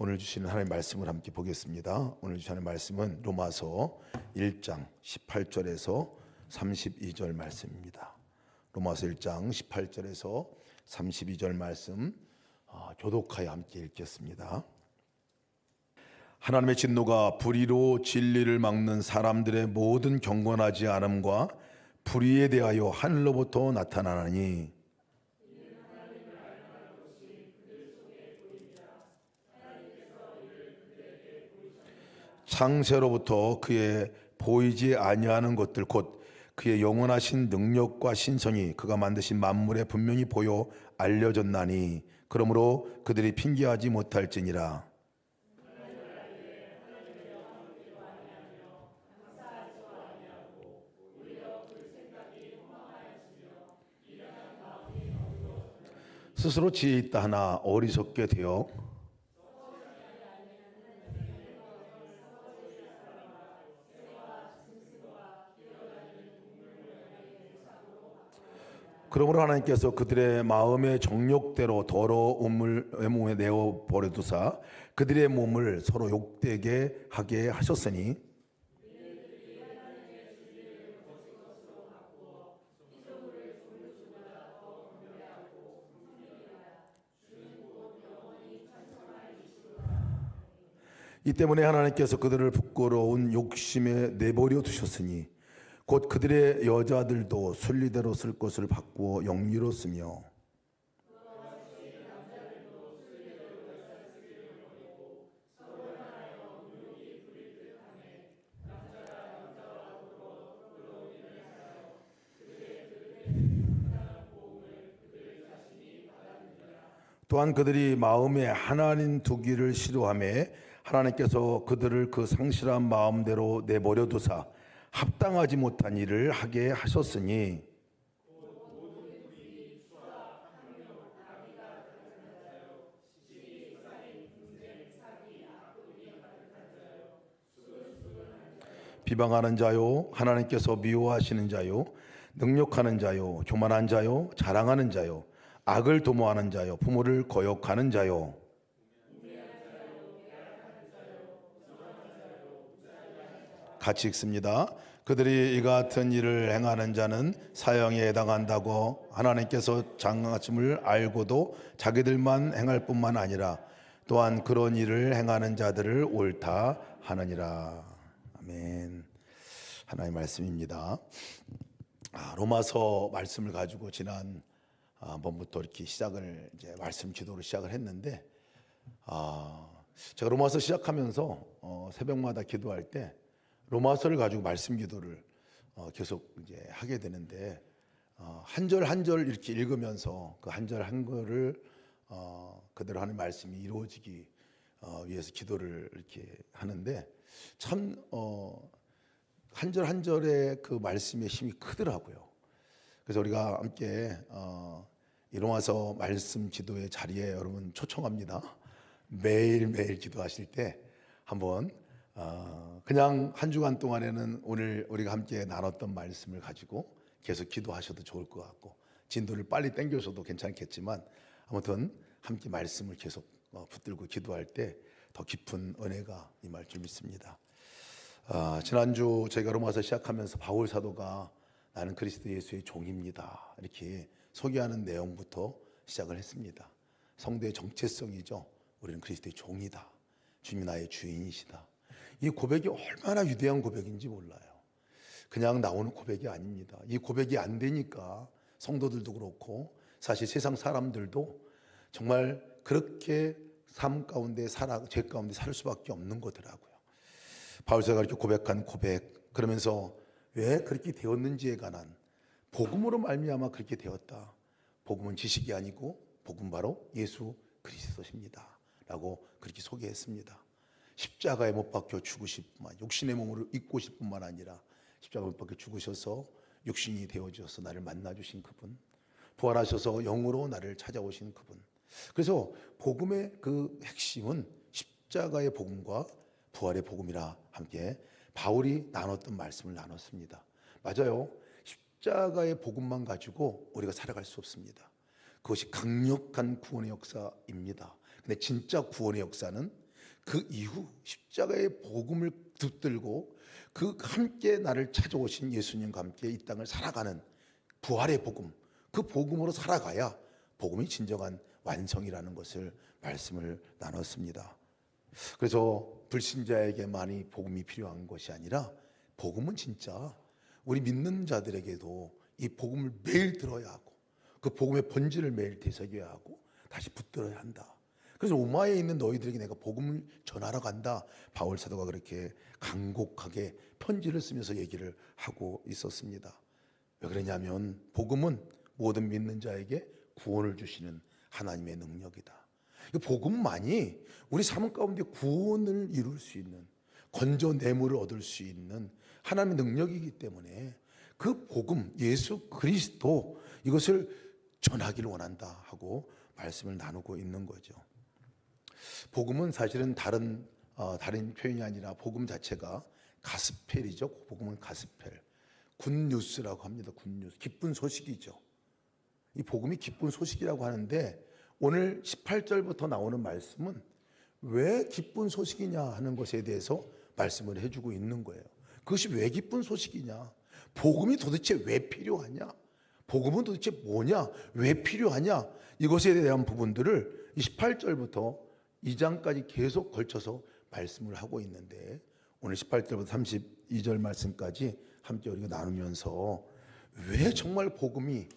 오늘 주시는 하나님의 말씀을 함께 보겠습니다. 오늘 주시는 말씀은 로마서 1장 18절에서 32절 말씀입니다. 로마서 1장 18절에서 32절 말씀 교독하여 함께 읽겠습니다. 하나님의 진노가 불의로 진리를 막는 사람들의 모든 경건하지 않음과 불의에 대하여 하늘로부터 나타나나니 창세로부터 그의 보이지 아니하는 것들 곧 그의 영원하신 능력과 신성이 그가 만드신 만물에 분명히 보여 알려졌나니 그러므로 그들이 핑계하지 못할지니라. 스스로 지혜 있다 하나 어리석게 되어 그러므로 하나님께서 그들의 마음의 정욕대로 더러운 외모에 내어 버려두사 그들의 몸을 서로 욕되게 하게 하셨으니 이 때문에 하나님께서 그들을 부끄러운 욕심에 내버려 두셨으니 곧 그들의 여자들도 순리대로 쓸 것을 바꾸어 영리로 쓰며 또한 그들이 마음에 하나님 두기를 싫어하며 하나님께서 그들을 그 상실한 마음대로 내버려 두사 합당하지 못한 일을 하게 하셨으니 비방하는 자요 하나님께서 미워하시는 자요 능욕하는 자요 교만한 자요 자랑하는 자요 악을 도모하는 자요 부모를 거역하는 자요 같이 읽습니다. 그들이 이 같은 일을 행하는 자는 사형에 해당한다고 하나님께서 장하심을 알고도 자기들만 행할 뿐만 아니라 또한 그런 일을 행하는 자들을 옳다 하느니라. 아멘. 하나님의 말씀입니다. 로마서 말씀을 가지고 지난 번부터 이렇게 시작을 이제 말씀 기도로 시작을 했는데 제가 로마서 시작하면서 새벽마다 기도할 때 로마서를 가지고 말씀 기도를 계속 이제 하게 되는데 한 절 한 절 이렇게 읽으면서 그 한 절 한 절을 그대로 하는 말씀이 이루어지기 위해서 기도를 이렇게 하는데 참 한 절 한 절의 그 말씀의 힘이 크더라고요. 그래서 우리가 함께 이 로마서 말씀 기도의 자리에 여러분 초청합니다. 매일매일 기도하실 때 한번 그냥 한 주간 동안에는 오늘 우리가 함께 나눴던 말씀을 가지고 계속 기도하셔도 좋을 것 같고 진도를 빨리 당겨셔도 괜찮겠지만 아무튼 함께 말씀을 계속 붙들고 기도할 때 더 깊은 은혜가 임할 줄 믿습니다. 지난주 저희가 로마서 시작하면서 바울 사도가 나는 그리스도 예수의 종입니다 이렇게 소개하는 내용부터 시작을 했습니다. 성도의 정체성이죠. 우리는 그리스도의 종이다. 주님이 나의 주인이시다. 이 고백이 얼마나 위대한 고백인지 몰라요. 그냥 나오는 고백이 아닙니다. 이 고백이 안 되니까 성도들도 그렇고 사실 세상 사람들도 정말 그렇게 삶 가운데 죄 가운데 살 수밖에 없는 거더라고요. 바울사가 이렇게 고백한 고백 그러면서 왜 그렇게 되었는지에 관한 복음으로 말미암아 그렇게 되었다. 복음은 지식이 아니고 복음 바로 예수 그리스도십니다 라고 그렇게 소개했습니다. 십자가에 못 박혀 죽으실 뿐만 육신의 몸으로 입고 싶을 뿐만 아니라 십자가에 못 박혀 죽으셔서 육신이 되어주셔서 나를 만나주신 그분 부활하셔서 영으로 나를 찾아오신 그분 그래서 복음의 그 핵심은 십자가의 복음과 부활의 복음이라 함께 바울이 나눴던 말씀을 나눴습니다. 맞아요. 십자가의 복음만 가지고 우리가 살아갈 수 없습니다. 그것이 강력한 구원의 역사입니다. 근데 진짜 구원의 역사는 그 이후 십자가의 복음을 붙들고 그 함께 나를 찾아오신 예수님과 함께 이 땅을 살아가는 부활의 복음, 그 복음으로 살아가야 복음이 진정한 완성이라는 것을 말씀을 나눴습니다. 그래서 불신자에게만이 복음이 필요한 것이 아니라 복음은 진짜 우리 믿는 자들에게도 이 복음을 매일 들어야 하고 그 복음의 본질을 매일 되새겨야 하고 다시 붙들어야 한다. 그래서 로마에 있는 너희들에게 내가 복음을 전하러 간다. 바울 사도가 그렇게 간곡하게 편지를 쓰면서 얘기를 하고 있었습니다. 왜 그러냐면 복음은 모든 믿는 자에게 구원을 주시는 하나님의 능력이다. 이 복음만이 우리 삶 가운데 구원을 이룰 수 있는, 건져내물을 얻을 수 있는 하나님의 능력이기 때문에 그 복음, 예수 그리스도 이것을 전하기를 원한다 하고 말씀을 나누고 있는 거죠. 복음은 사실은 다른 표현이 아니라 복음 자체가 가스펠이죠. 복음은 가스펠, 굿뉴스라고 합니다. 굿뉴스, 기쁜 소식이죠. 이 복음이 기쁜 소식이라고 하는데 오늘 18절부터 나오는 말씀은 왜 기쁜 소식이냐 하는 것에 대해서 말씀을 해주고 있는 거예요. 그것이 왜 기쁜 소식이냐? 복음이 도대체 왜 필요하냐? 복음은 도대체 뭐냐? 왜 필요하냐? 이것에 대한 부분들을 18절부터 2장까지 계속 걸쳐서 말씀을 하고 있는데 오늘 18절부터 32절 말씀까지 함께 우리가 나누면서 왜 정말 복음이,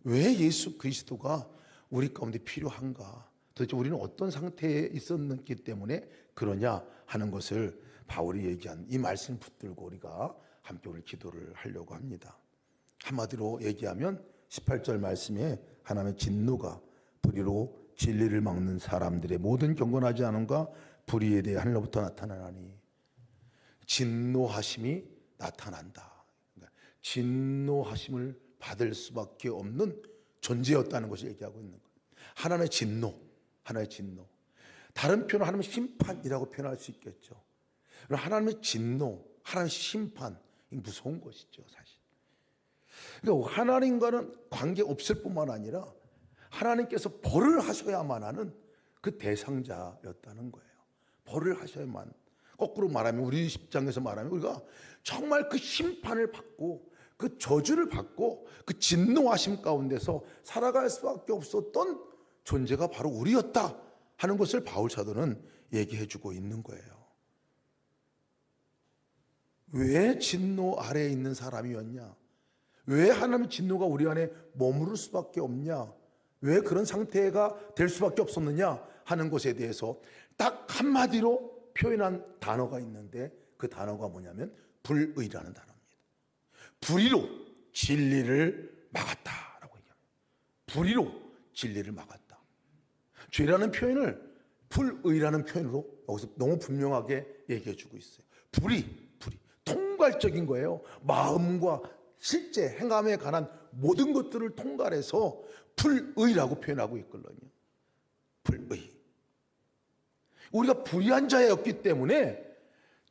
왜 예수 그리스도가 우리 가운데 필요한가? 도대체 우리는 어떤 상태에 있었기 때문에 그러냐 하는 것을 바울이 얘기한 이 말씀을 붙들고 우리가 함께 오늘 기도를 하려고 합니다. 한마디로 얘기하면 18절 말씀에 하나님의 진노가 불의로 진리를 막는 사람들의 모든 경건하지 않음과 불의에 대해 하늘로부터 나타나니, 진노하심이 나타난다. 그러니까 진노하심을 받을 수밖에 없는 존재였다는 것을 얘기하고 있는 거예요. 하나님의 진노, 하나님의 진노. 다른 표현은 하나님의 심판이라고 표현할 수 있겠죠. 하나님의 진노, 하나님의 심판, 이 무서운 것이죠, 사실. 그러니까 하나님과는 관계 없을 뿐만 아니라 하나님께서 벌을 하셔야만 하는 그 대상자였다는 거예요. 벌을 하셔야만. 거꾸로 말하면, 우리 입장에서 말하면 우리가 정말 그 심판을 받고 그 저주를 받고 그 진노하심 가운데서 살아갈 수밖에 없었던 존재가 바로 우리였다 하는 것을 바울 사도는 얘기해 주고 있는 거예요. 왜 진노 아래에 있는 사람이었냐? 왜 하나님의 진노가 우리 안에 머무를 수밖에 없냐? 왜 그런 상태가 될 수밖에 없었느냐 하는 것에 대해서 딱 한마디로 표현한 단어가 있는데 그 단어가 뭐냐면 불의라는 단어입니다. 불의로 진리를 막았다라고 얘기합니다. 불의로 진리를 막았다. 죄라는 표현을 불의라는 표현으로 여기서 너무 분명하게 얘기해 주고 있어요. 불의, 통괄적인 거예요. 마음과 실제 행함에 관한 모든 것들을 통괄해서 불의라고 표현하고 있거든요. 불의. 우리가 불의한 자였기 때문에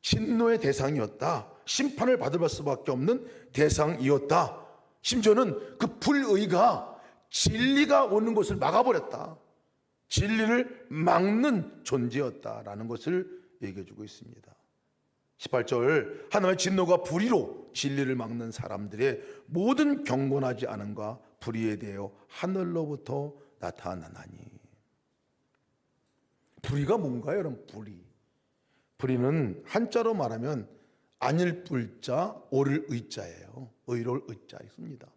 진노의 대상이었다. 심판을 받을 수밖에 없는 대상이었다. 심지어는 그 불의가 진리가 오는 것을 막아버렸다. 진리를 막는 존재였다라는 것을 얘기해 주고 있습니다. 18절, 하나님의 진노가 불의로 진리를 막는 사람들의 모든 경건하지 않음과 불의에 대하여 하늘로부터 나타나나니. 불의가 뭔가요, 여러분? 불의는 한자로 말하면 아닐 불자, 옳을 의자예요. 의로울 의자 있습니다.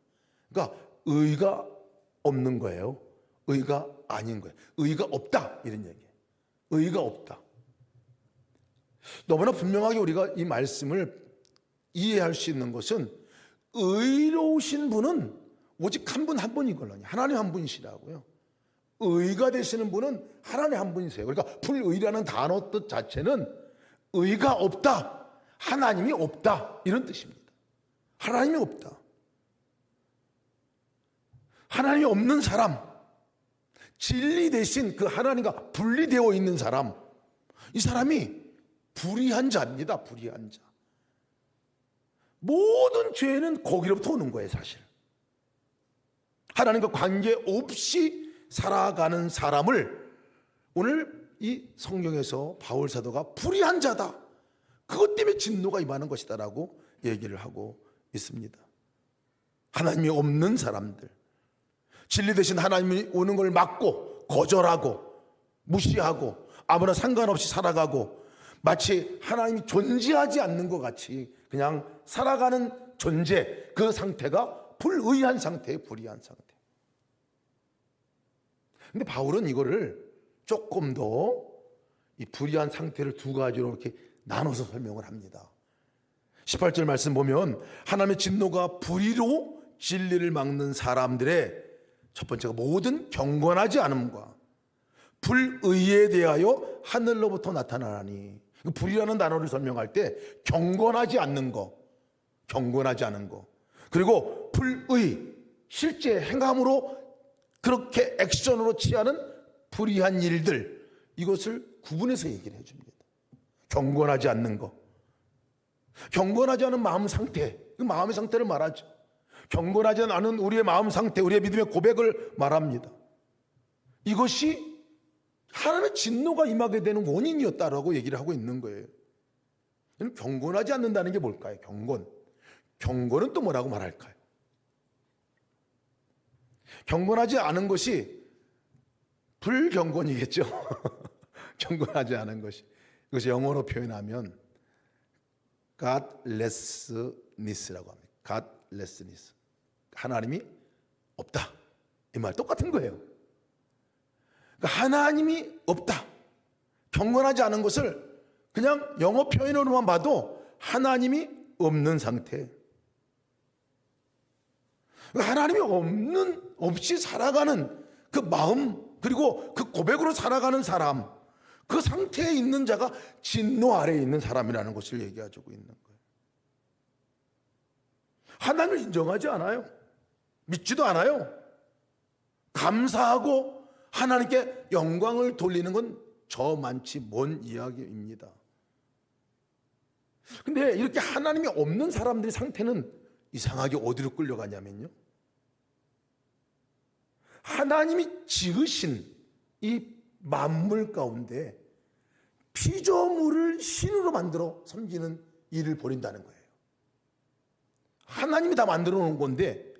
그러니까 의가 없는 거예요. 의가 아닌 거예요. 의가 없다, 이런 얘기예요. 의가 없다. 너무나 분명하게 우리가 이 말씀을 이해할 수 있는 것은 의로우신 분은 오직 한 분이거든요. 하나님 한 분이시라고요. 의가 되시는 분은 하나님 한 분이세요. 그러니까 불의라는 단어 뜻 자체는 의가 없다, 하나님이 없다, 이런 뜻입니다. 하나님이 없다. 하나님이 없는 사람, 진리 대신 그 하나님과 분리되어 있는 사람, 이 사람이 불의한 자입니다. 불의한 자. 모든 죄는 거기로부터 오는 거예요, 사실. 하나님과 관계 없이 살아가는 사람을 오늘 이 성경에서 바울 사도가 불의한 자다, 그것 때문에 진노가 임하는 것이다라고 얘기를 하고 있습니다. 하나님이 없는 사람들, 진리 대신 하나님이 오는 걸 막고 거절하고 무시하고 아무나 상관없이 살아가고 마치 하나님이 존재하지 않는 것 같이 그냥 살아가는 존재, 그 상태가 불의한 상태예요. 불의한 상태. 근데 바울은 이거를 조금 더 이 불의한 상태를 두 가지로 이렇게 나눠서 설명을 합니다. 18절 말씀 보면 하나님의 진노가 불의로 진리를 막는 사람들의 첫 번째가 모든 경건하지 않음과 불의에 대하여 하늘로부터 나타나니, 불의라는 단어를 설명할 때 경건하지 않는 거, 경건하지 않은 거, 그리고 불의, 실제 행함으로 그렇게 액션으로 취하는 불의한 일들, 이것을 구분해서 얘기를 해줍니다. 경건하지 않는 거, 경건하지 않은 마음 상태, 그 마음의 상태를 말하죠. 경건하지 않은 우리의 마음 상태, 우리의 믿음의 고백을 말합니다. 이것이 하나님의 진노가 임하게 되는 원인이었다라고 얘기를 하고 있는 거예요. 경건하지 않는다는 게 뭘까요? 경건은 또 뭐라고 말할까요? 경건하지 않은 것이 불경건이겠죠. 경건하지 않은 것이, 이것이 영어로 표현하면 godlessness라고 합니다. godlessness, 하나님이 없다, 이 말 똑같은 거예요. 그러니까 하나님이 없다, 경건하지 않은 것을 그냥 영어 표현으로만 봐도 하나님이 없는 상태, 하나님이 없이 살아가는 그 마음, 그리고 그 고백으로 살아가는 사람, 그 상태에 있는 자가 진노 아래에 있는 사람이라는 것을 얘기해주고 있는 거예요. 하나님을 인정하지 않아요. 믿지도 않아요. 감사하고 하나님께 영광을 돌리는 건 저만치 먼 이야기입니다. 근데 이렇게 하나님이 없는 사람들의 상태는 이상하게 어디로 끌려가냐면요, 하나님이 지으신 이 만물 가운데 피조물을 신으로 만들어 섬기는 일을 벌인다는 거예요. 하나님이 다 만들어 놓은 건데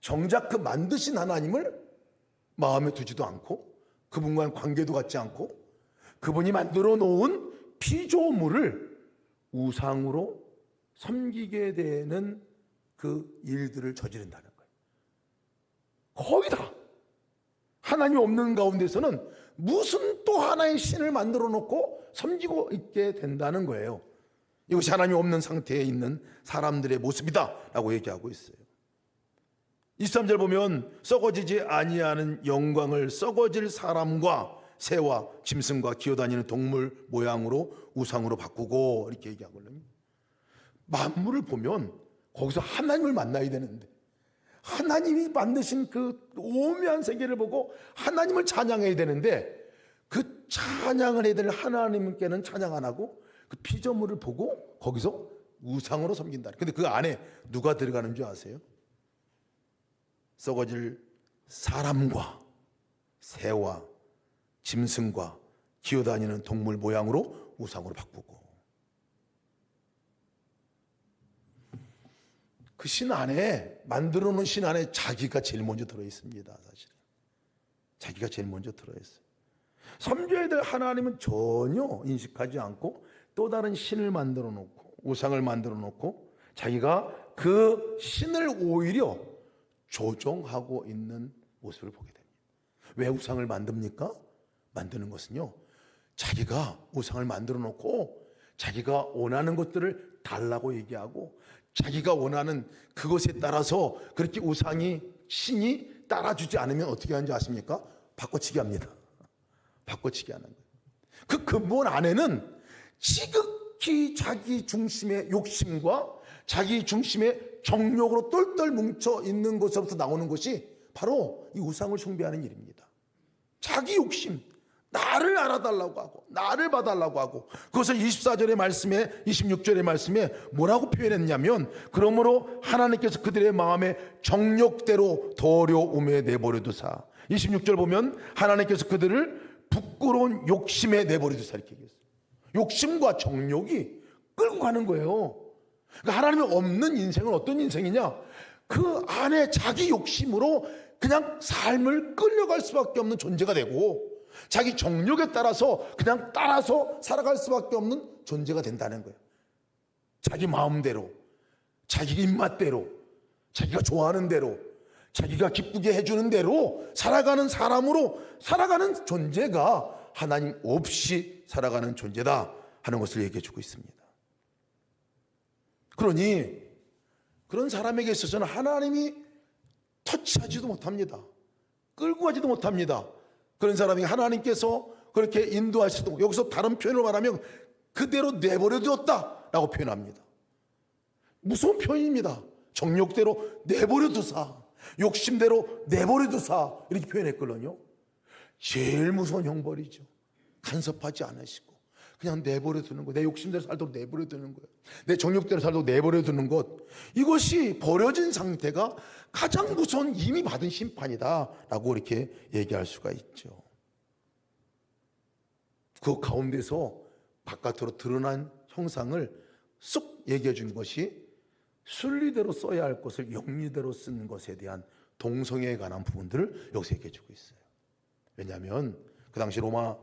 정작 그 만드신 하나님을 마음에 두지도 않고 그분과는 관계도 갖지 않고 그분이 만들어 놓은 피조물을 우상으로 섬기게 되는 그 일들을 저지른다는 거예요. 거의 다 하나님이 없는 가운데서는 무슨 또 하나의 신을 만들어 놓고 섬기고 있게 된다는 거예요. 이것이 하나님이 없는 상태에 있는 사람들의 모습이다 라고 얘기하고 있어요. 23절 보면 썩어지지 아니하는 영광을 썩어질 사람과 새와 짐승과 기어다니는 동물 모양으로 우상으로 바꾸고, 이렇게 얘기하거든요. 만물을 보면 거기서 하나님을 만나야 되는데, 하나님이 만드신 그 오묘한 세계를 보고 하나님을 찬양해야 되는데, 그 찬양을 해야 될 하나님께는 찬양 안 하고 그 피조물을 보고 거기서 우상으로 섬긴다. 근데 그 안에 누가 들어가는 줄 아세요? 썩어질 사람과 새와 짐승과 기어다니는 동물 모양으로 우상으로 바꾸고, 그 신 안에, 만들어 놓은 신 안에 자기가 제일 먼저 들어있습니다. 사실은 자기가 제일 먼저 들어있어요. 섬겨야 될 하나님은 전혀 인식하지 않고 또 다른 신을 만들어 놓고 우상을 만들어 놓고 자기가 그 신을 오히려 조종하고 있는 모습을 보게 됩니다. 왜 우상을 만듭니까? 만드는 것은요, 자기가 우상을 만들어 놓고 자기가 원하는 것들을 달라고 얘기하고 자기가 원하는 그것에 따라서 그렇게 신이 따라주지 않으면 어떻게 하는지 아십니까? 바꿔치기 합니다. 바꿔치기 하는 거예요. 그 근본 안에는 지극히 자기 중심의 욕심과 자기 중심의 정욕으로 똘똘 뭉쳐 있는 것으로부터 나오는 것이 바로 이 우상을 숭배하는 일입니다. 자기 욕심, 나를 알아달라고 하고 나를 봐달라고 하고, 그것을 24절의 말씀에 26절의 말씀에 뭐라고 표현했냐면, 그러므로 하나님께서 그들의 마음에 정욕대로 더러움에 내버려두사, 26절 보면 하나님께서 그들을 부끄러운 욕심에 내버려두사 이렇게 얘기했어요. 욕심과 정욕이 끌고 가는 거예요. 그러니까 하나님이 없는 인생은 어떤 인생이냐? 그 안에 자기 욕심으로 그냥 삶을 끌려갈 수밖에 없는 존재가 되고, 자기 정욕에 따라서 그냥 따라서 살아갈 수밖에 없는 존재가 된다는 거예요. 자기 마음대로, 자기 입맛대로, 자기가 좋아하는 대로, 자기가 기쁘게 해주는 대로 살아가는 사람으로 살아가는 존재가 하나님 없이 살아가는 존재다 하는 것을 얘기해 주고 있습니다. 그러니 그런 사람에게 있어서는 하나님이 터치하지도 못합니다. 끌고 가지도 못합니다. 그런 사람이 하나님께서 그렇게 인도하시도, 여기서 다른 표현을 말하면 그대로 내버려 두었다라고 표현합니다. 무서운 표현입니다. 정욕대로 내버려 두사, 욕심대로 내버려 두사, 이렇게 표현했거든요. 제일 무서운 형벌이죠. 간섭하지 않으시고 그냥 내버려 두는 것, 내 욕심대로 살도록 내버려 두는 거예요. 내 정욕대로 살도록 내버려 두는 것, 이것이 버려진 상태가 가장 무서운 이미 받은 심판이다라고 이렇게 얘기할 수가 있죠. 그 가운데서 바깥으로 드러난 형상을 쏙 얘기해 준 것이 순리대로 써야 할 것을 영리대로 쓰는 것에 대한 동성애에 관한 부분들을 여기서 얘기해 주고 있어요. 왜냐하면 그 당시 로마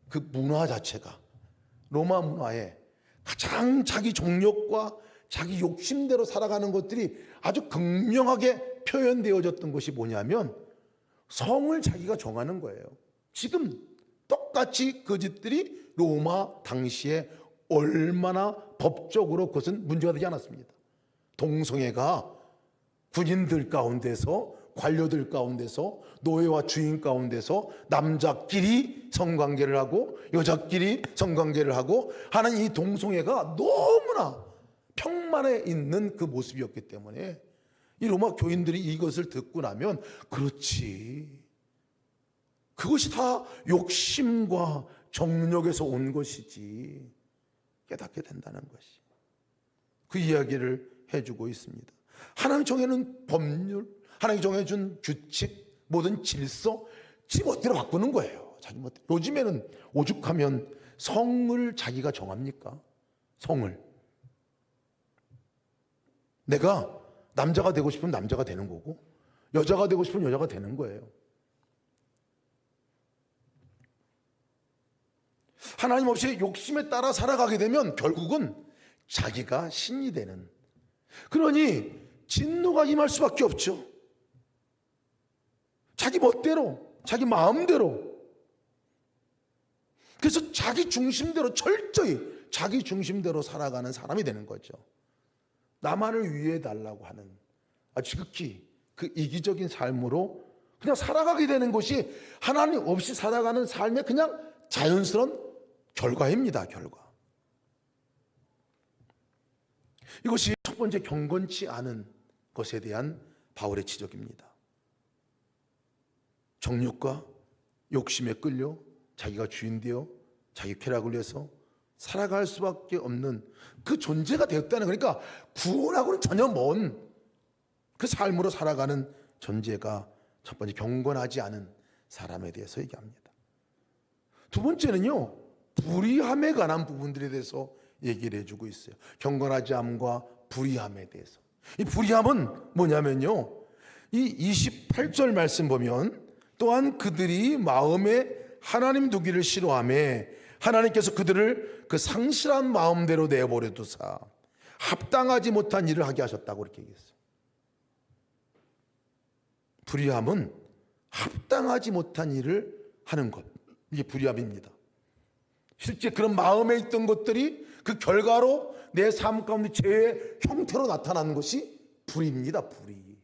그 문화 자체가, 로마 문화에 가장 자기 정욕과 자기 욕심대로 살아가는 것들이 아주 극명하게 표현되어졌던 것이 뭐냐면 성을 자기가 정하는 거예요. 지금 똑같이 그 집들이 로마 당시에 얼마나 법적으로 그것은 문제가 되지 않았습니다. 동성애가 군인들 가운데서, 관료들 가운데서, 노예와 주인 가운데서 남자끼리 성관계를 하고 여자끼리 성관계를 하고 하는 이 동성애가 너무나 평만해 있는 그 모습이었기 때문에 이 로마 교인들이 이것을 듣고 나면, 그렇지, 그것이 다 욕심과 정욕에서 온 것이지, 깨닫게 된다는 것이, 그 이야기를 해주고 있습니다. 하나님 정해놓은 법률, 하나님이 정해준 규칙, 모든 질서, 지 멋대로 바꾸는 거예요. 자기 멋대로. 요즘에는 오죽하면 성을 자기가 정합니까? 성을. 내가 남자가 되고 싶으면 남자가 되는 거고, 여자가 되고 싶으면 여자가 되는 거예요. 하나님 없이 욕심에 따라 살아가게 되면 결국은 자기가 신이 되는, 그러니 진노가 임할 수밖에 없죠. 자기 멋대로, 자기 마음대로. 그래서 자기 중심대로, 철저히 자기 중심대로 살아가는 사람이 되는 거죠. 나만을 위해 달라고 하는 지극히 그 이기적인 삶으로 그냥 살아가게 되는 것이 하나님 없이 살아가는 삶의 그냥 자연스러운 결과입니다. 결과. 이것이 첫 번째 경건치 않은 것에 대한 바울의 지적입니다. 정욕과 욕심에 끌려 자기가 주인되어 자기 쾌락을 위해서 살아갈 수밖에 없는 그 존재가 되었다는, 그러니까 구원하고는 전혀 먼 그 삶으로 살아가는 존재가 첫 번째 경건하지 않은 사람에 대해서 얘기합니다. 두 번째는요, 불의함에 관한 부분들에 대해서 얘기를 해주고 있어요. 경건하지 않음과 불의함에 대해서. 이 불의함은 뭐냐면요, 이 28절 말씀 보면, 또한 그들이 마음에 하나님 두기를 싫어하며 하나님께서 그들을 그 상실한 마음대로 내버려 두사 합당하지 못한 일을 하게 하셨다고 이렇게 얘기했어요. 불의함은 합당하지 못한 일을 하는 것, 이게 불의함입니다. 실제 그런 마음에 있던 것들이 그 결과로 내 삶 가운데 죄의 형태로 나타나는 것이 불의입니다. 불의.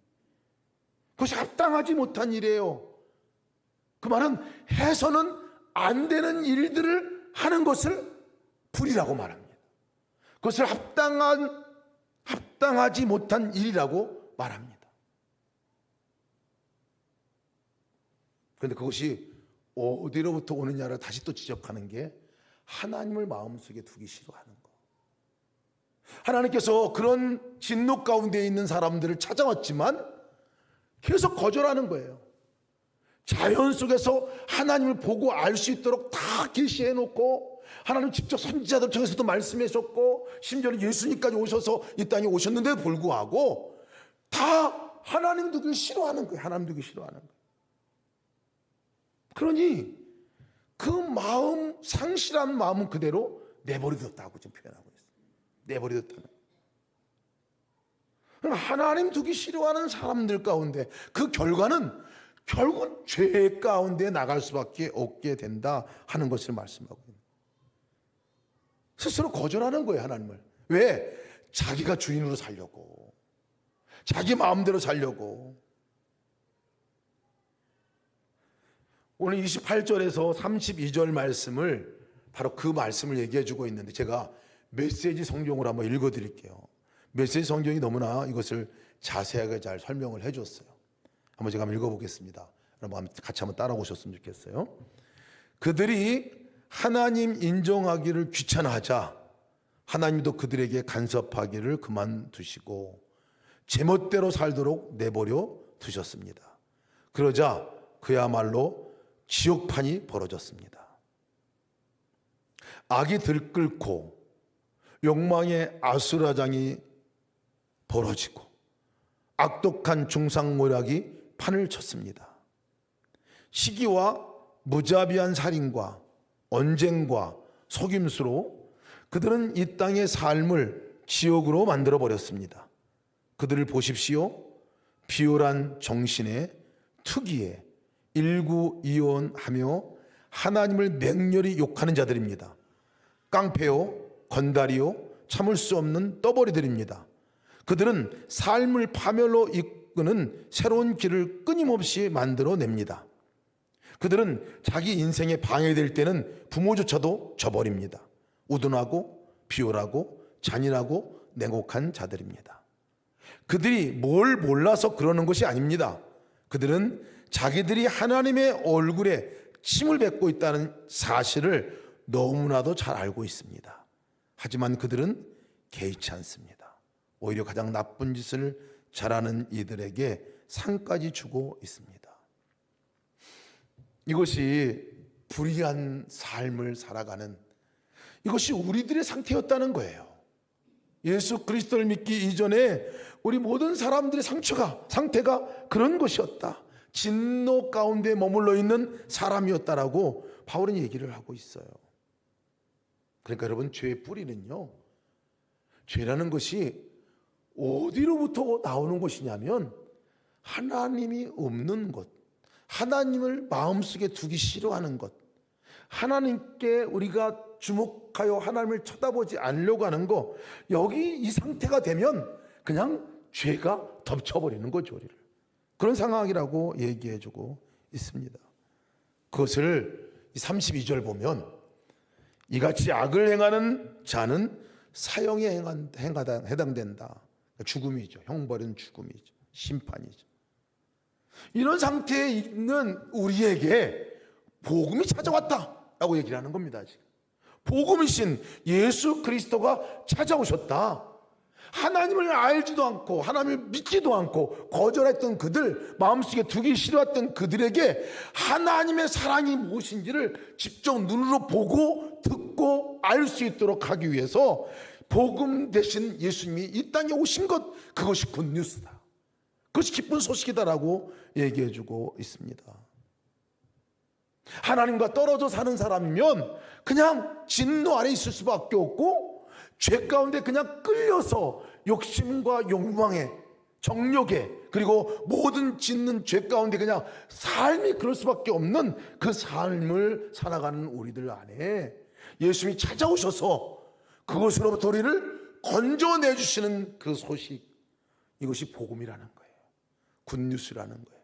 그것이 합당하지 못한 일이에요. 그 말은 해서는 안 되는 일들을 하는 것을 불의라고 말합니다. 그것을 합당하지 못한 일이라고 말합니다. 그런데 그것이 어디로부터 오느냐를 다시 또 지적하는 게 하나님을 마음속에 두기 싫어하는 거. 하나님께서 그런 진노 가운데 있는 사람들을 찾아왔지만 계속 거절하는 거예요. 자연 속에서 하나님을 보고 알 수 있도록 다 계시해 놓고, 하나님 직접 선지자들 통해서도 말씀하셨고, 심지어는 예수님까지 오셔서 이 땅에 오셨는데도 불구하고 다 하나님 두기 싫어하는 거예요. 하나님 두기 싫어하는 거예요. 그러니 그 마음, 상실한 마음은 그대로 내버려뒀다고 지금 표현하고 있어요. 내버려뒀다는 거예요. 하나님 두기 싫어하는 사람들 가운데 그 결과는 결국은 죄 가운데 나갈 수밖에 없게 된다 하는 것을 말씀하고 있는 거예요. 스스로 거절하는 거예요, 하나님을. 왜? 자기가 주인으로 살려고, 자기 마음대로 살려고. 오늘 28절에서 32절 말씀을, 바로 그 말씀을 얘기해 주고 있는데, 제가 메시지 성경으로 한번 읽어 드릴게요. 메시지 성경이 너무나 이것을 자세하게 잘 설명을 해 줬어요. 한번 제가 한번 읽어보겠습니다. 여러분 같이 한번 따라오셨으면 좋겠어요. 그들이 하나님 인정하기를 귀찮아하자 하나님도 그들에게 간섭하기를 그만두시고 제멋대로 살도록 내버려 두셨습니다. 그러자 그야말로 지옥판이 벌어졌습니다. 악이 들끓고 욕망의 아수라장이 벌어지고 악독한 중상모략이 판을 쳤습니다. 시기와 무자비한 살인과 언쟁과 속임수로 그들은 이 땅의 삶을 지옥으로 만들어 버렸습니다. 그들을 보십시오. 비열한 정신에 투기에 일구이온하며 하나님을 맹렬히 욕하는 자들입니다. 깡패요, 건달이요, 참을 수 없는 떠벌이들입니다. 그들은 삶을 파멸로 이끄는 새로운 길을 끊임없이 만들어냅니다. 그들은 자기 인생에 방해될 때는 부모조차도 저버립니다. 우둔하고 비열하고 잔인하고 냉혹한 자들입니다. 그들이 뭘 몰라서 그러는 것이 아닙니다. 그들은 자기들이 하나님의 얼굴에 침을 뱉고 있다는 사실을 너무나도 잘 알고 있습니다. 하지만 그들은 개의치 않습니다. 오히려 가장 나쁜 짓을 잘하는 이들에게 상까지 주고 있습니다. 이것이 불의한 삶을 살아가는, 이것이 우리들의 상태였다는 거예요. 예수 그리스도를 믿기 이전에 우리 모든 사람들의 상태가 그런 것이었다. 진노 가운데 머물러 있는 사람이었다라고 바울은 얘기를 하고 있어요. 그러니까 여러분, 죄의 뿌리는요, 죄라는 것이 어디로부터 나오는 것이냐면 하나님이 없는 것, 하나님을 마음속에 두기 싫어하는 것, 하나님께 우리가 주목하여 하나님을 쳐다보지 않으려고 하는 것, 여기 이 상태가 되면 그냥 죄가 덮쳐버리는 거죠, 우리를. 그런 상황이라고 얘기해주고 있습니다. 그것을 32절 보면 이같이 악을 행하는 자는 사형에 해당된다. 죽음이죠. 형벌은 죽음이죠. 심판이죠. 이런 상태에 있는 우리에게 복음이 찾아왔다라고 얘기를 하는 겁니다. 지금 복음이신 예수 그리스도가 찾아오셨다. 하나님을 알지도 않고 하나님을 믿지도 않고 거절했던 그들, 마음속에 두기 싫어했던 그들에게 하나님의 사랑이 무엇인지를 직접 눈으로 보고 듣고 알 수 있도록 하기 위해서 복음 대신 예수님이 이 땅에 오신 것, 그것이 굿뉴스다. 그것이 기쁜 소식이다라고 얘기해주고 있습니다. 하나님과 떨어져 사는 사람이면 그냥 진노 아래 있을 수밖에 없고 죄 가운데 그냥 끌려서 욕심과 욕망에, 정욕에, 그리고 모든 짓는 죄 가운데 그냥 삶이 그럴 수밖에 없는 그 삶을 살아가는 우리들 안에 예수님이 찾아오셔서 그것으로부터 우리를 건져내 주시는 그 소식, 이것이 복음이라는 거예요. 굿뉴스라는 거예요.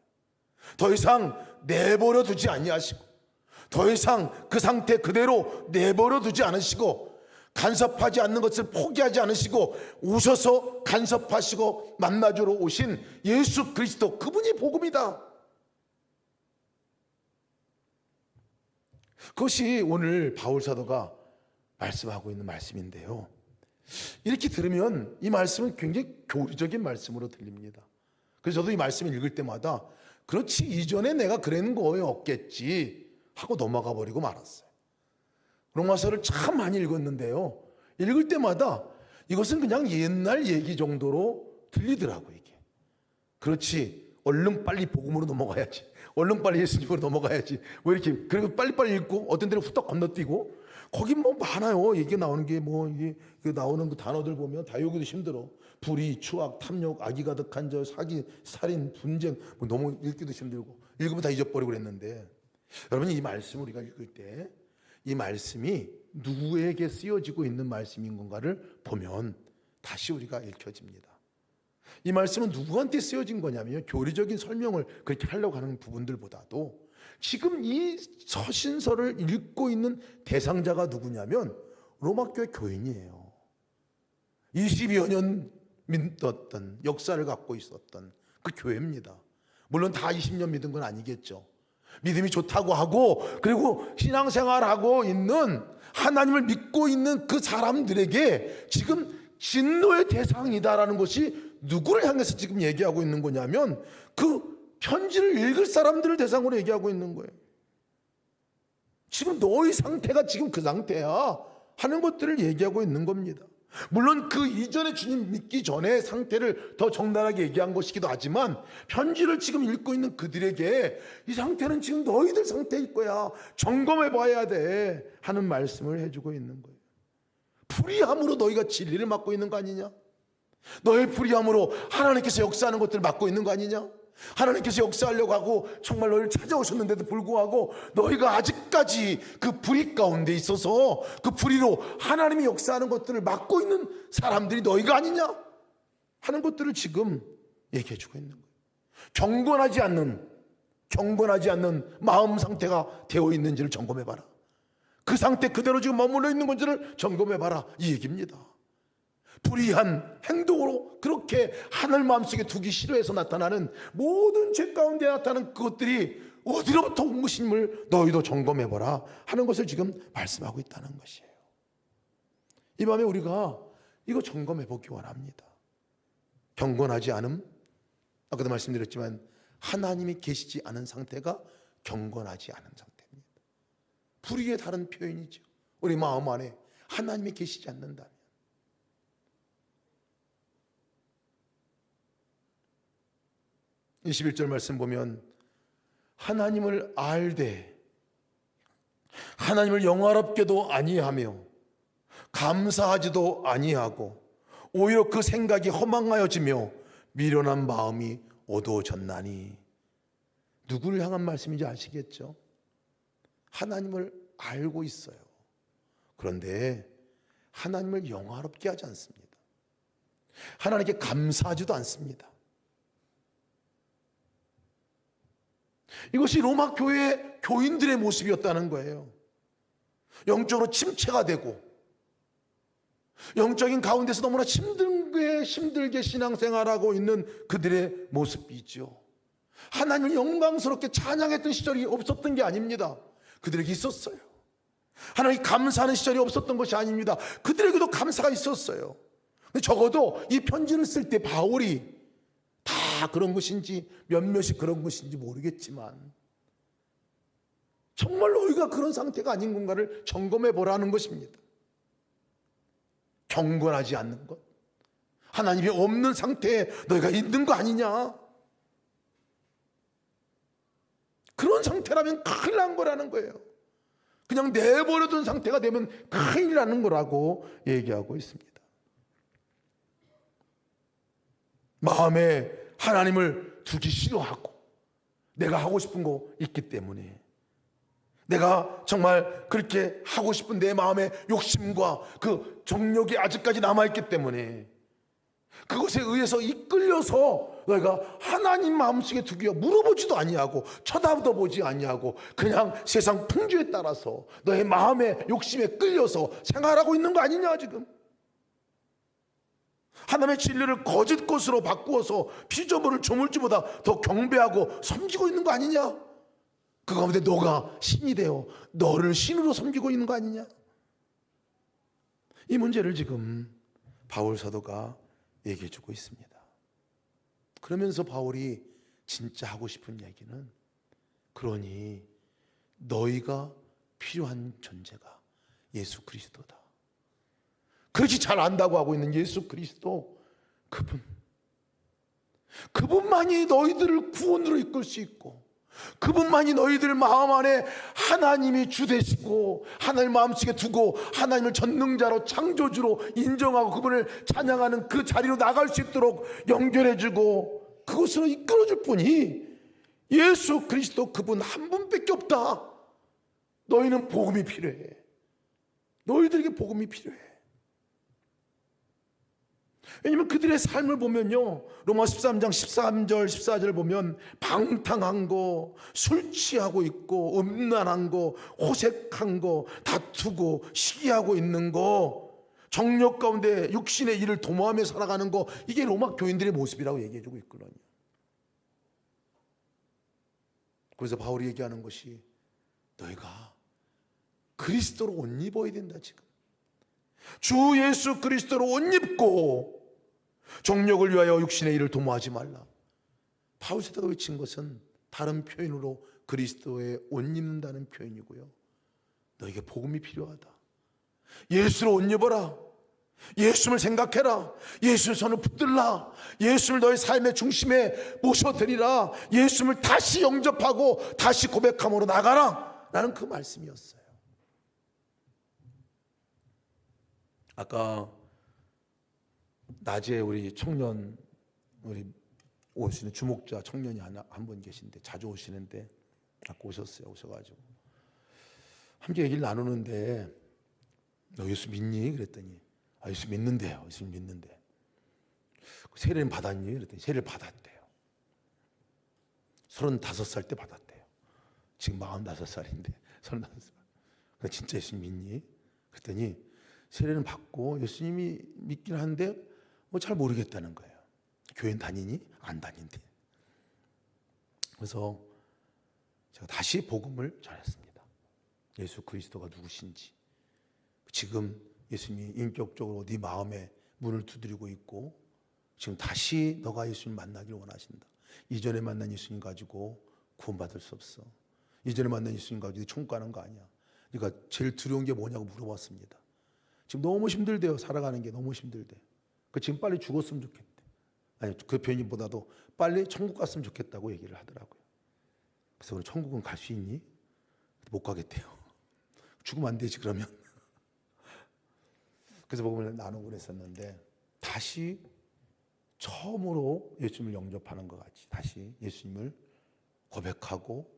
더 이상 내버려 두지 아니하시고, 더 이상 그 상태 그대로 내버려 두지 않으시고, 간섭하지 않는 것을 포기하지 않으시고 오셔서 간섭하시고 만나주러 오신 예수 그리스도, 그분이 복음이다. 그것이 오늘 바울 사도가 말씀하고 있는 말씀인데요, 이렇게 들으면 이 말씀은 굉장히 교리적인 말씀으로 들립니다. 그래서 저도 이 말씀을 읽을 때마다 그렇지, 이전에 내가 그런 거였겠지 하고 넘어가 버리고 말았어요. 로마서를 참 많이 읽었는데요, 읽을 때마다 이것은 그냥 옛날 얘기 정도로 들리더라고요. 이게 그렇지, 얼른 빨리 복음으로 넘어가야지, 얼른 빨리 예수님으로 넘어가야지, 왜 이렇게 그리고 빨리빨리 읽고 어떤 데는 후딱 건너뛰고. 거기 뭐 많아요. 이게 나오는 게 뭐 이게 나오는 그 단어들 보면 다 외우기도 힘들어. 불의, 추악, 탐욕, 악이 가득한 저 사기, 살인, 분쟁, 뭐 너무 읽기도 힘들고 읽으면 다 잊어버리고 그랬는데, 여러분 이 말씀을 우리가 읽을 때 이 말씀이 누구에게 쓰여지고 있는 말씀인 건가를 보면 다시 우리가 읽혀집니다. 이 말씀은 누구한테 쓰여진 거냐면요, 교리적인 설명을 그렇게 하려고 하는 부분들보다도 지금 이 서신서를 읽고 있는 대상자가 누구냐면 로마교회 교인이에요. 20여 년 믿었던 역사를 갖고 있었던 그 교회입니다. 물론 다 20년 믿은 건 아니겠죠. 믿음이 좋다고 하고 그리고 신앙생활하고 있는, 하나님을 믿고 있는 그 사람들에게 지금 진노의 대상이다라는 것이 누구를 향해서 지금 얘기하고 있는 거냐면 그 편지를 읽을 사람들을 대상으로 얘기하고 있는 거예요. 지금 너의 상태가 지금 그 상태야 하는 것들을 얘기하고 있는 겁니다. 물론 그 이전에 주님 믿기 전에 상태를 더 적나라하게 얘기한 것이기도 하지만, 편지를 지금 읽고 있는 그들에게 이 상태는 지금 너희들 상태일 거야, 점검해 봐야 돼 하는 말씀을 해주고 있는 거예요. 불의함으로 너희가 진리를 맡고 있는 거 아니냐? 너의 불의함으로 하나님께서 역사하는 것들을 맡고 있는 거 아니냐? 하나님께서 역사하려고 하고 정말 너희를 찾아오셨는데도 불구하고 너희가 아직까지 그 불의 가운데 있어서 그 불의로 하나님이 역사하는 것들을 맡고 있는 사람들이 너희가 아니냐 하는 것들을 지금 얘기해 주고 있는 거예요. 경건하지 않는 마음 상태가 되어 있는지를 점검해 봐라. 그 상태 그대로 지금 머물러 있는 건지를 점검해 봐라, 이 얘기입니다. 불의한 행동으로 그렇게 하늘 마음속에 두기 싫어해서 나타나는 모든 죄 가운데 나타나는 그것들이 어디로부터 온 것임을 너희도 점검해보라 하는 것을 지금 말씀하고 있다는 것이에요. 이 밤에 우리가 이거 점검해보기 원합니다. 경건하지 않음, 아까도 말씀드렸지만 하나님이 계시지 않은 상태가 경건하지 않은 상태입니다. 불의의 다른 표현이죠. 우리 마음 안에 하나님이 계시지 않는다면, 21절 말씀 보면 하나님을 알되 하나님을 영화롭게도 아니하며 감사하지도 아니하고 오히려 그 생각이 허망하여지며 미련한 마음이 어두워졌나니. 누구를 향한 말씀인지 아시겠죠? 하나님을 알고 있어요. 그런데 하나님을 영화롭게 하지 않습니다. 하나님께 감사하지도 않습니다. 이것이 로마 교회 교인들의 모습이었다는 거예요. 영적으로 침체가 되고 영적인 가운데서 너무나 힘들게 신앙생활하고 있는 그들의 모습이죠. 하나님을 영광스럽게 찬양했던 시절이 없었던 게 아닙니다. 그들에게 있었어요. 하나님 감사하는 시절이 없었던 것이 아닙니다. 그들에게도 감사가 있었어요. 근데 적어도 이 편지를 쓸 때 바울이 다 그런 것인지 몇몇이 그런 것인지 모르겠지만 정말 너희가 그런 상태가 아닌 건가를 점검해 보라는 것입니다. 경건하지 않는 것, 하나님이 없는 상태에 너희가 있는 거 아니냐, 그런 상태라면 큰일 난 거라는 거예요. 그냥 내버려둔 상태가 되면 큰일 나는 거라고 얘기하고 있습니다. 마음에 하나님을 두기 싫어하고 내가 하고 싶은 거 있기 때문에, 내가 정말 그렇게 하고 싶은 내 마음의 욕심과 그 정욕이 아직까지 남아있기 때문에 그것에 의해서 이끌려서 너희가 하나님 마음속에 두기가 물어보지도 아니하고 쳐다도 보지 아니하고 그냥 세상 풍조에 따라서 너의 마음의 욕심에 끌려서 생활하고 있는 거 아니냐 지금. 하나님의 진리를 거짓 것으로 바꾸어서 피조물을 조물주보다 더 경배하고 섬기고 있는 거 아니냐. 그 가운데 너가 신이 되어 너를 신으로 섬기고 있는 거 아니냐. 이 문제를 지금 바울 사도가 얘기해 주고 있습니다. 그러면서 바울이 진짜 하고 싶은 얘기는, 그러니 너희가 필요한 존재가 예수 그리스도다. 그렇지 잘 안다고 하고 있는 예수 그리스도, 그분만이 너희들을 구원으로 이끌 수 있고, 그분만이 너희들 마음 안에 하나님이 주 되시고 하나님 마음속에 두고 하나님을 전능자로 창조주로 인정하고 그분을 찬양하는 그 자리로 나갈 수 있도록 연결해주고 그것으로 이끌어줄 분이 예수 그리스도, 그분 한 분밖에 없다. 너희는 복음이 필요해. 너희들에게 복음이 필요해. 왜냐면 그들의 삶을 보면요, 로마 13장 13절 14절을 보면 방탕한 거, 술 취하고 있고, 음란한 거, 호색한 거, 다투고 시기하고 있는 거, 정욕 가운데 육신의 일을 도모하며 살아가는 거, 이게 로마 교인들의 모습이라고 얘기해주고 있거든요. 그래서 바울이 얘기하는 것이, 너희가 그리스도로 옷 입어야 된다. 지금 주 예수 그리스도로 옷 입고 정욕을 위하여 육신의 일을 도모하지 말라. 바울 세대가 외친 것은 다른 표현으로 그리스도의 옷 입는다는 표현이고요, 너에게 복음이 필요하다. 예수로 옷 입어라. 예수를 생각해라. 예수의 손을 붙들라. 예수를 너의 삶의 중심에 모셔드리라. 예수를 다시 영접하고 다시 고백함으로 나가라. 라는 그 말씀이었어요. 아까 낮에 우리 청년, 우리 오시는 주목자 청년이 한 분 계신데, 자주 오시는데 아까 오셨어요. 오셔가지고 함께 얘기를 나누는데, 너 예수 믿니? 그랬더니, 아, 예수 믿는데요. 예수 믿는데. 세례는 받았니? 그랬더니 세례를 받았대요. 35살 때 받았대요. 지금 45살인데 35살. 진짜 예수 믿니? 그랬더니 세례는 받고 예수님이 믿긴 한데 뭐 잘 모르겠다는 거예요. 교회 다니니? 안 다닌대. 그래서 제가 다시 복음을 전했습니다. 예수 그리스도가 누구신지. 지금 예수님이 인격적으로 네 마음에 문을 두드리고 있고, 지금 다시 너가 예수님 만나기를 원하신다. 이전에 만난 예수님 가지고 구원받을 수 없어. 이전에 만난 예수님 가지고 천국 가는 거 아니야. 그러니까 제일 두려운 게 뭐냐고 물어봤습니다. 지금 너무 힘들대요. 살아가는 게 너무 힘들대. 지금 빨리 죽었으면 좋겠대. 아니, 그 표현보다도 빨리 천국 갔으면 좋겠다고 얘기를 하더라고요. 그래서 우리 천국은 갈 수 있니? 못 가겠대요. 죽으면 안 되지 그러면. 그래서 복음을 나누고 그랬었는데, 다시 처음으로 예수님을 영접하는 것 같이 다시 예수님을 고백하고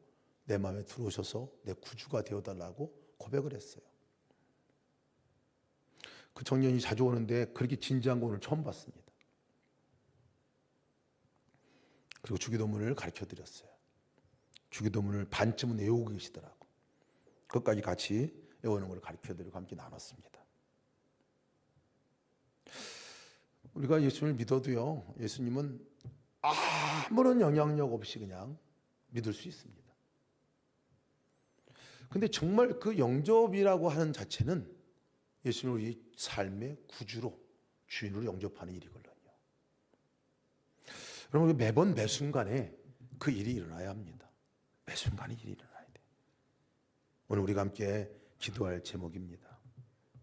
내 마음에 들어오셔서 내 구주가 되어달라고 고백을 했어요. 그 청년이 자주 오는데 그렇게 진지한 거 오늘 처음 봤습니다. 그리고 주기도문을 가르쳐드렸어요. 주기도문을 반쯤은 외우고 계시더라고. 그것까지 같이 외우는 걸 가르쳐드리고 함께 나눴습니다. 우리가 예수님을 믿어도요, 예수님은 아무런 영향력 없이 그냥 믿을 수 있습니다. 근데 정말 그 영접이라고 하는 자체는 예수님을 우리 삶의 구주로, 주인으로 영접하는 일이거든요. 여러분, 매번 매 순간에 그 일이 일어나야 합니다. 매 순간에 일이 일어나야 돼요. 오늘 우리가 함께 기도할 제목입니다.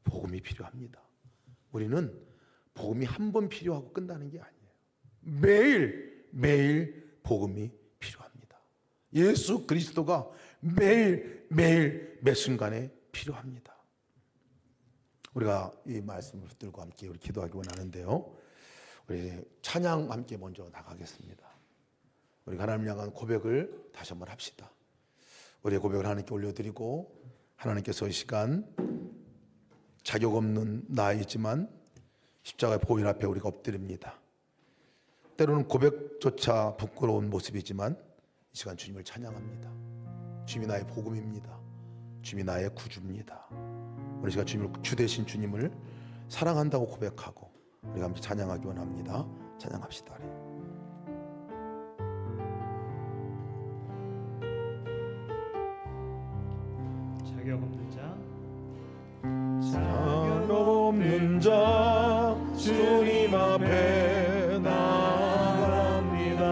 복음이 필요합니다. 우리는 복음이 한 번 필요하고 끝나는 게 아니에요. 매일 복음이 필요합니다. 예수 그리스도가 매일 매 순간에 필요합니다. 우리가 이 말씀을 붙들고 함께 우리 기도하기 원하는데요, 우리 찬양 함께 먼저 나가겠습니다. 우리 하나님 향한 고백을 다시 한번 합시다. 우리의 고백을 하나님께 올려드리고, 하나님께서 이 시간 자격 없는 나이지만 십자가의 보혈 앞에 우리가 엎드립니다. 때로는 고백조차 부끄러운 모습이지만 이 시간 주님을 찬양합니다. 주님이 나의 복음입니다. 주님이 나의 구주입니다. 우리 시간 주님을 주 되신 주님을 사랑한다고 고백하고 우리가 함께 찬양하기 원합니다. 찬양합시다. 자격 없는 자, 자격 없는 자 주님 앞에 나갑니다.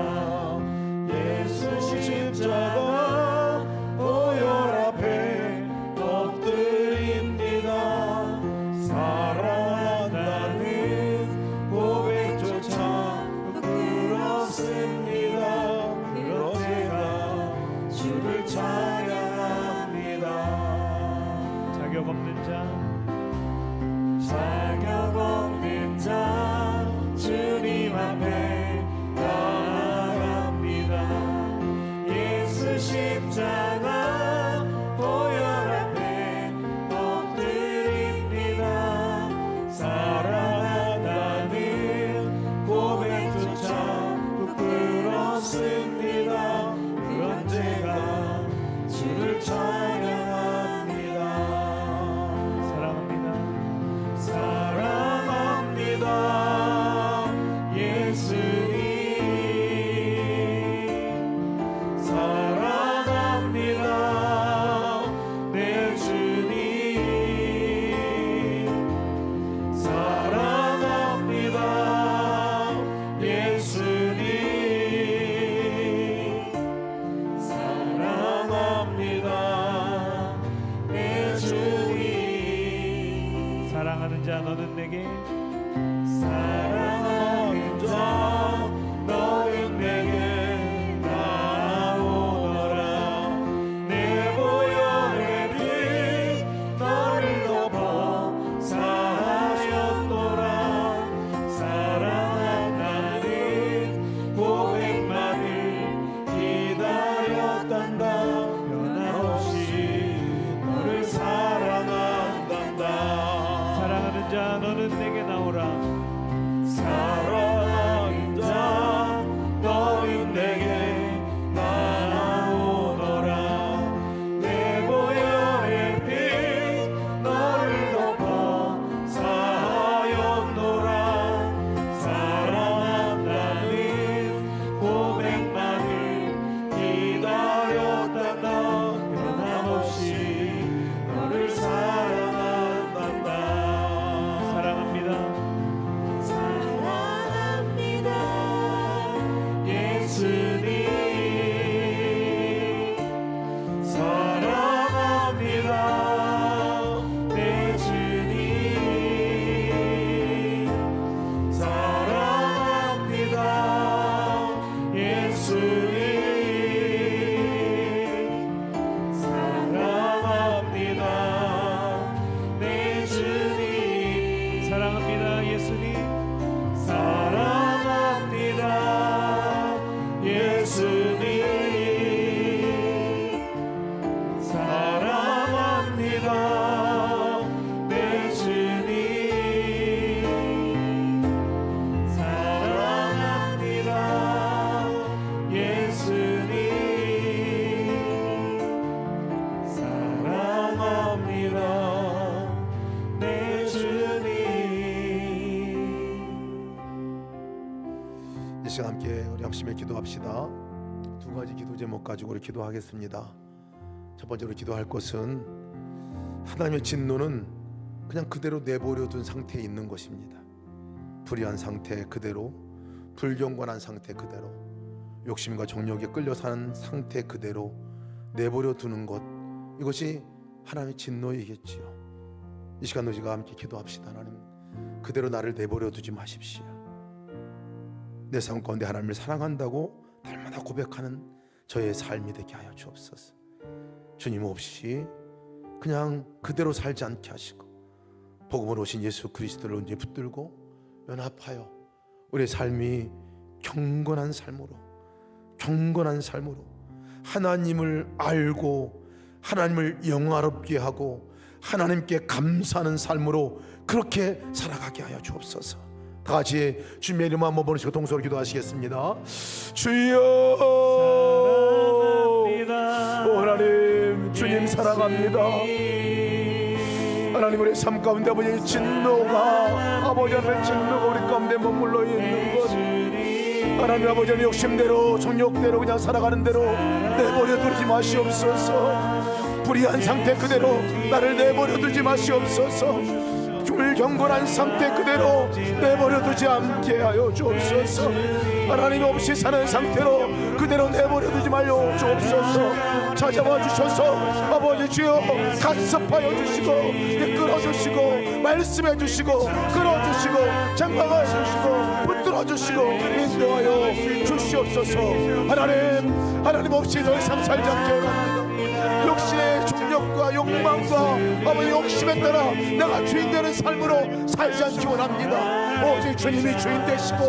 자격 없는 자 자격 없는 자 주님 앞에 나아갑니다. 예수 십자가 보혈 앞에 엎드립니다. 사랑한다는 고백조차 부끄럽습니다. 그런 제가 주를 찬양합니다. 사랑합니다. 예수님 사랑합니다. 내 주님 사랑합니다. 예수님 사랑합니다. 내 주님. 사랑하는 자 너는 내게 사랑하는 자 너는 내게 나오너라. 내 보혈의 피 너를 덮어 사하였노라. 사랑한다는 고백만을 기다렸단다. 변함없이 너를 사랑한단다. 사랑하는 자 너는 내게 나오라. 사랑하는 자 너는 내게 나오너라. 내 보혈의 피 너를 덮어 사하였노라. 사랑한다는 고백만을 기다렸단다. 변함없이 너를 사랑한단다. 사랑합니다. 사랑합니다. 예수님 사랑합니다. 내 주님 사랑합니다. 예수님 사랑합니다. 내 주님 사랑합니다. 예수님 사랑합니다. 예수님 사랑합니다. 내 주님 사랑합니다. 예수님 사랑합니다. 내 주님. 이 시간 함께 우리 합심에 기도합시다. 두 가지 기도 제목 가지고 우리 기도하겠습니다. 첫 번째로 기도할 것은 하나님의 진노는 그냥 그대로 내버려 둔 상태에 있는 것입니다. 불의한 상태 그대로, 불경건한 상태 그대로, 욕심과 정욕에 끌려 사는 상태 그대로 내버려 두는 것, 이것이 하나님의 진노이겠지요. 이 시간 우리가 함께 기도합시다. 하나님, 그대로 나를 내버려 두지 마십시오. 내 삶 가운데 하나님을 사랑한다고 날마다 고백하는 저의 삶이 되게 하여 주옵소서. 주님 없이 그냥 그대로 살지 않게 하시고 복음으로 오신 예수 그리스도를 언제 붙들고 연합하여 우리의 삶이 경건한 삶으로 하나님을 알고 하나님을 영화롭게 하고 하나님께 감사하는 삶으로 그렇게 살아가게 하여 주옵소서. 다 같이 주님의 이름 한번 부르시고 동서로 기도하시겠습니다. 주여, 오 하나님, 주님 사랑합니다. 하나님, 우리 삶 가운데 아버지의 진노가, 아버지 하나님의 진노가 우리 가운데 머물러 있는 것, 하나님 아버지 하나님 욕심대로 정욕대로 그냥 살아가는 대로 내버려 두지 마시옵소서. 불의한 상태 그대로 나를 내버려 두지 마시옵소서. 불경건한 상태 그대로 내버려 두지 않게 하여 주옵소서. 하나님 없이 사는 상태로 그대로 내버려 두지 말려 주옵소서. 찾아와 주셔서 아버지 주여 간섭하여 주시고 이끌어 주시고 말씀해 주시고 끌어 주시고 장막해 주시고 붙들어 주시고 인도하여 주시옵소서. 하나님 없이 더 이상 살지 않게 원합니다. 욕심의 중력과 욕망과 아버지 욕심에 따라 내가 주인 되는 삶으로 살지 않기 원합니다. 오직 주님이 주인 되시고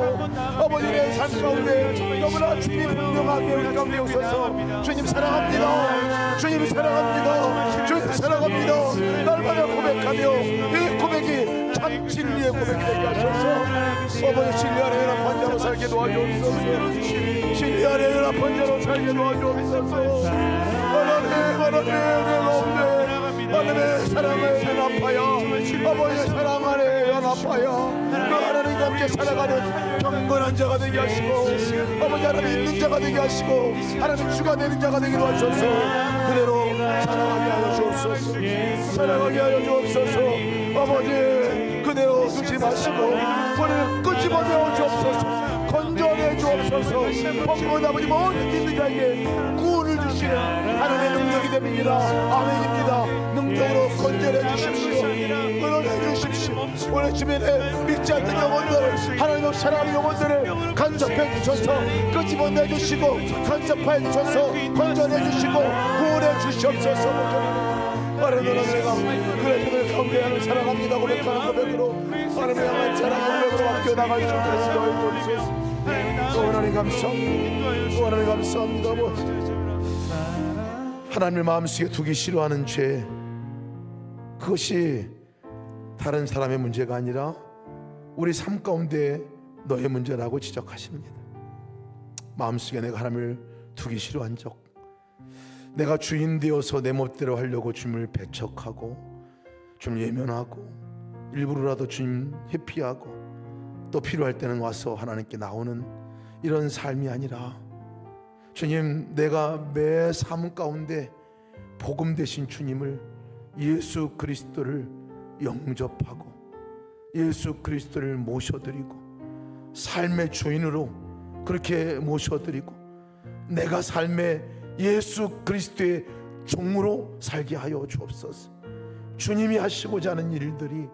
아버지 내 삶 가운데 너무나 주님이 분명하게 우리 가운데 오셔서 주님 사랑합니다, 주님 사랑합니다, 주님 사랑합니다 날마다 고백하며 이 고백이 참 진리의 고백이 되게 하셔서 아버지 진리 안에 연합한 자로 살게 도와주옵소서. 진리 안에 연합한 자로 살게 도와주옵소서. 하나님 내 가운데 하나님의 사랑에 연합하여 아버지의 사랑 안에 연합하여 그 하나님과 함께 살아가는 경건한 자가 되게 하시고 아버지 하나님 있는 자가 되게 하시고 하나님 주가 되는 자가 되기로 하셔서 그대로 살아가게 하여 주옵소서. 살아가게 하여 주옵소서. 아버지 그대로 두지 마시고 우리를 끄집어내어 주옵소서. 건져내 주옵소서. 범건 아버지 모든 믿는 자에게 구원을 주시는 하나님의 능력이 됩니다. 아멘입니다. 능력으로 건져내 주십시오. 끌어내 주십시오. 오늘 주변에 믿지 않는 영혼들 하나님을 사랑하는 영혼들을 간섭해 주셔서 끄집어내 주시고 간섭해 주셔서 건져내 주시고 구원해 주시옵소서. 하나님 내가 그의 가운데 하나님 사랑합니다 고백하는 고백으로 하나님의 향한 사랑의 고백으로 맡겨 나갈 수 있도록 해주옵소서. 또 하나님 감사합니다. 또 하나님 감사합니다. 하나님을 마음속에 두기 싫어하는 죄, 그것이 다른 사람의 문제가 아니라 우리 삶 가운데 너의 문제라고 지적하십니다. 마음속에 내가 하나님을 두기 싫어한 적, 내가 주인 되어서 내 멋대로 하려고 주님을 배척하고 주님을 예면하고 일부러라도 주님 회피하고 또 필요할 때는 와서 하나님께 나오는 이런 삶이 아니라 주님, 내가 매 삶 가운데 복음 되신 주님을, 예수 그리스도를 영접하고 예수 그리스도를 모셔드리고 삶의 주인으로 그렇게 모셔드리고 내가 삶의 예수 그리스도의 종으로 살게 하여 주옵소서. 주님이 하시고자 하는 일들이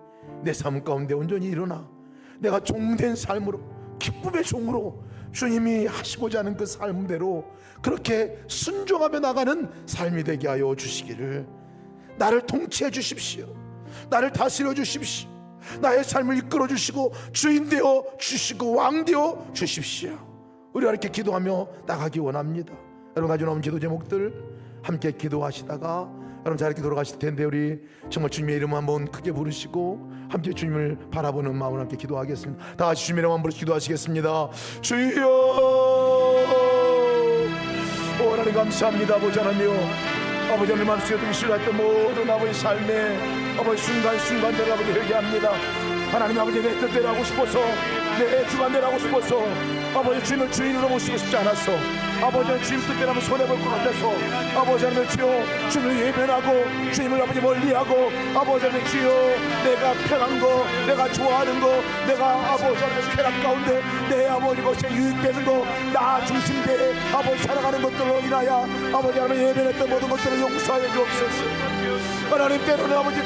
내 삶 가운데 온전히 일어나 내가 종된 삶으로, 기쁨의 종으로 주님이 하시고자 하는 그 삶대로 그렇게 순종하며 나가는 삶이 되게 하여 주시기를. 나를 통치해 주십시오. 나를 다스려 주십시오. 나의 삶을 이끌어 주시고 주인 되어 주시고 왕 되어 주십시오. 우리가 이렇게 기도하며 나가기 원합니다. 여러분 가지고 나온 기도 제목들 함께 기도하시다가 여러분 잘 이렇게 돌아가실 텐데 우리 정말 주님의 이름 한번 크게 부르시고 함께 주님을 바라보는 마음으로 함께 기도하겠습니다. 다 같이 주님의 이름 한번 부르시고 기도하시겠습니다. 주여, 오 하나님 감사합니다. 아버지 하나님요, 아버지 하나님 마음속에 두기 싫어했던 모든 아버지 삶의 아버지 순간순간대로 아버지 회개합니다. 하나님 아버지 내 뜻대로 하고 싶어서 내 주관대로 하고 싶어서 아버지 주님을 주인으로 모시고 싶지 않았어. 아버지 주님 뜻대로 하면 손해볼 것 같아서 아버지 하나님 주여 주님을 예배하고 주님을 아버지 멀리하고 아버지 하나님 주여 내가 편한 거, 내가 좋아하는 거, 내가 아버지 하나님 쾌락 가운데 내 아버지 것에 유익되는 거, 나 중심대에 아버지 살아가는 것들로 인하여 아버지 하나님 예배했던 모든 것들을 용서하여 주옵소서. 하나님 때로는 아버지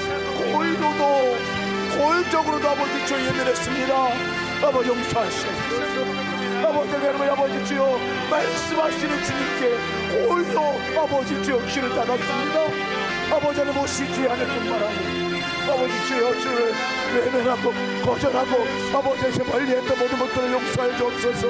고일적으로도 아버지 주여 예배했습니다. 아버지 용서하시옵소서. 아버지 여러분 아버지 주여 말씀하시는 주님께 오히려 아버지 주여 귀를 닫았습니다. 아버지는 모시지 않을 뿐만 아니라 아버지 주여 주를 외면하고 거절하고 아버지에서 멀리했던 모든 것들을 용서해 주옵소서.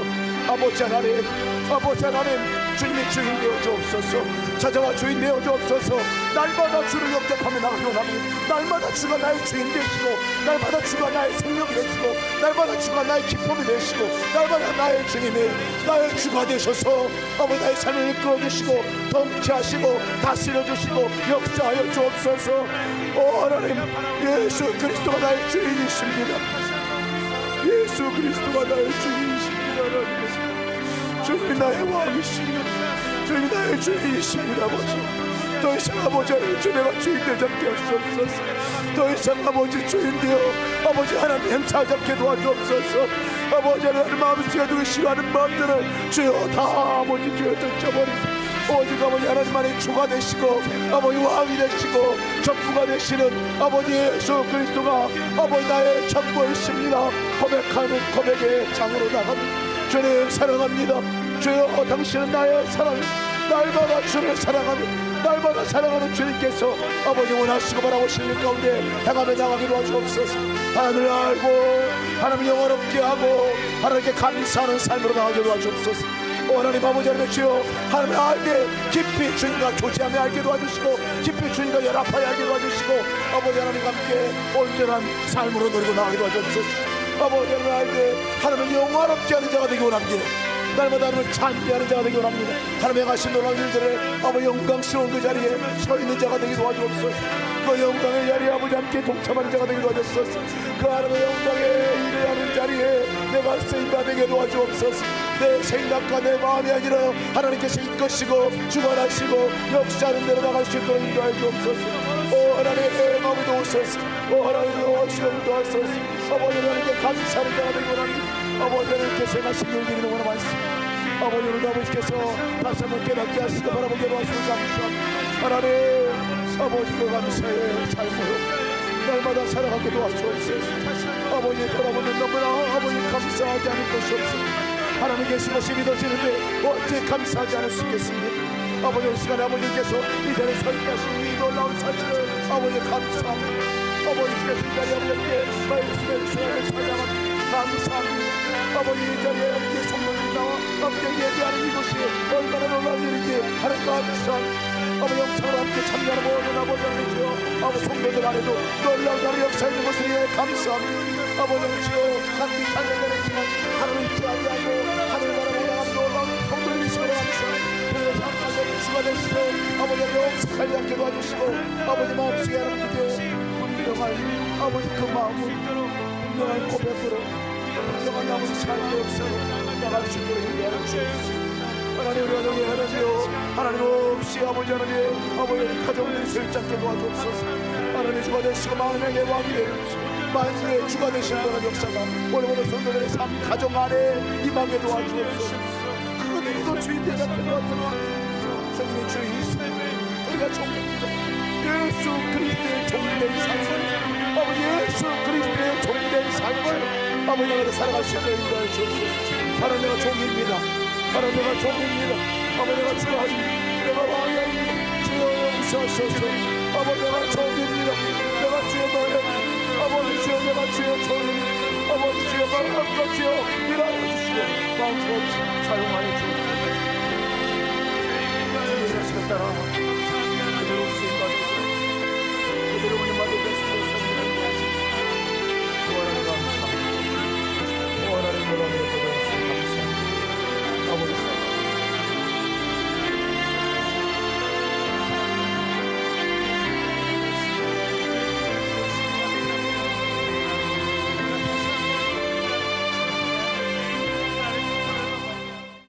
아버지 하나님, 아버지 하나님 주님이 주인 되어 주옵소서. 찾아와 주인 되어 주옵소서. 날마다 주를 영접하며 나가기 원합니다. 날마다 주가 나의 주인 되시고 날마다 주가 나의 생명이 되시고 날마다 주가 나의 기쁨이 되시고 날마다 나의 주님이 나의 주가 되셔서 아버지 나의 삶을 이끌어 주시고 통치하시고 다스려 주시고 역사하여 주옵소서. 오 하나님, 예수 그리스도가 나의 주인이십니다. 예수 그리스도가 나의 주인이십니다. 하나님, 주님이 나의 왕이십니다. 주님이 나의 주인이십니다. 아버지 더 이상 아버지 하나님 내가 주인 되지 않게 하시옵소서. 더 이상 아버지 주인 되어 아버지 하나님 행사하게 도와주옵소서. 아버지 하나님 마음속에 두기 싫어하는 마음들을 주여 다 아버지 주여 던져버리고 오직 아버지 하나님만의 주가 되시고 아버지 왕이 되시고 전부가 되시는 아버지 예수 그리스도가 아버지 나의 전부이십니다. 고백하는 고백의 장으로 나갑니다. 주님 사랑합니다. 주여 당신은 나의 사랑, 날마다 주를 사랑하며 날마다 사랑하는 주님께서 아버지 원하시고 바라보시는 일 가운데 행하며 나가게 도와주옵소서. 하나님을 알고 하나님 영원롭게 하고 하나님께 감사하는 삶으로 나가게 도와주옵소서. 하나님 아버지 하나님 주여 하나님을 알게 깊이 주님과 교제하며 알게 도와주시고 깊이 주님과 연합하여 알게 도와주시고 아버지 하나님과 함께 온전한 삶으로 누리고 나가게 도와주옵소서. 아버지 하나님을 알게 하나님을 영원롭게 하는 자가 되기 원합니다. 날마다 하나님을 찬미하는 자가 되기 원합니다. 하나님의 가신 놀라운 일들에 아버지 영광스러운 그 자리에 서 있는 자가 되기 도와주옵소서. 그 영광의 자리에 아버지 함께 동참하는 자가 되기 도와주옵소서. 그 하나님의 영광의 일을 하는 자리에 내가 쓰임받게 도와주옵소서. 내 생각과 내 마음이 아니라 하나님께서 이끄시고 주관하시고 역사하는 대로 나갈 수 있도록 인도하여 주옵소서. 오 하나님 마음이 도우소서. 오 하나님 도우시고 인도하소서. 아버지 하나님께 감사하는 자가 되기 원합니다. 아버지 하나님께서 행하신 일들이 너무나 많습니다. 아버지 오늘도 아버지께서 다시 한번 깨닫게 하시고 바라보게 도와주시고 감사합니다. 하나님 아버지 그 감사의 삶으로 날마다 살아가게 도와주옵소서. 아버지 돌아보면 너무나 아버지 감사하지 않을 것이 없습니다. 하나님 계신 것이 믿어지는데 어찌 감사하지 않을 수 있겠습니까? 아버지 이 시간에 아버지께서 이 자리에 서 있다신 이 놀라운 사실을 아버지 감사합니다. 아버지 주의 자리에 아버지께 말씀해 주시는 찬양합니다. 감사합니다. 아버지 이 자리에 함께 성령이 나와 함께 예배하는 이것이 얼마나 놀라운 일인지 하나님 감사합니다. 아버지 영상으로 함께 참여하는 모든 아버지 하나님이시여 아버지 성도들 안에도 놀라운 나의 역사 있는 것을 위해 감사합니다. 아버지 하나님이시여 함께 찬양하는 시간 하나님 잊지 아니하고 하늘을 바라보고 나가는 놀라운 성도들이시여 감사합니다. 그래서 하나님 주가 되시고 아버지 영상 살게 함께 도와주시고 아버지 마음속에 하나님께 분명한 아버지 그 마음을 분명한 고백으로 분명한 아버지 삶의 역사로 나갈 수 있도록 인도하여 주옵소서. 하나님 우리가 여기 하나님이여 하나님 없이 아버지 하나님 아버지 가정들이 슬쩍게 도와주옵소서. 하나님 주가 되시고 만왕의 왕이 되옵소서. 만주의 주가 되신 그런 역사가 오늘부터 성도들의 삶 가정 안에 임하게 도와주옵소서. 큰 일도 주인 되잡게 도와주옵소서. 성인의 주 예수 우리가 종입니다. 예수 그리스도의 종된 삶을 아버지 예수 그리스도의 종된 삶을 아버지 내가 살아갈 수 있도록 인도하여 주옵소서. 하나님 내가 종입니다. 하나님 내가 종입니다. 아버지 내가 주하니 내가 왕이 아닙니다. 주여 용서하소서. 아버지 내가 종입니다. 내가 주의 노예입니다. 아버지 주여 내가 주의 종입니다. 아버지 주여 마음껏 주여 일하여 주시고 마음껏 사용하여 주옵소서. 주의 말씀에 따라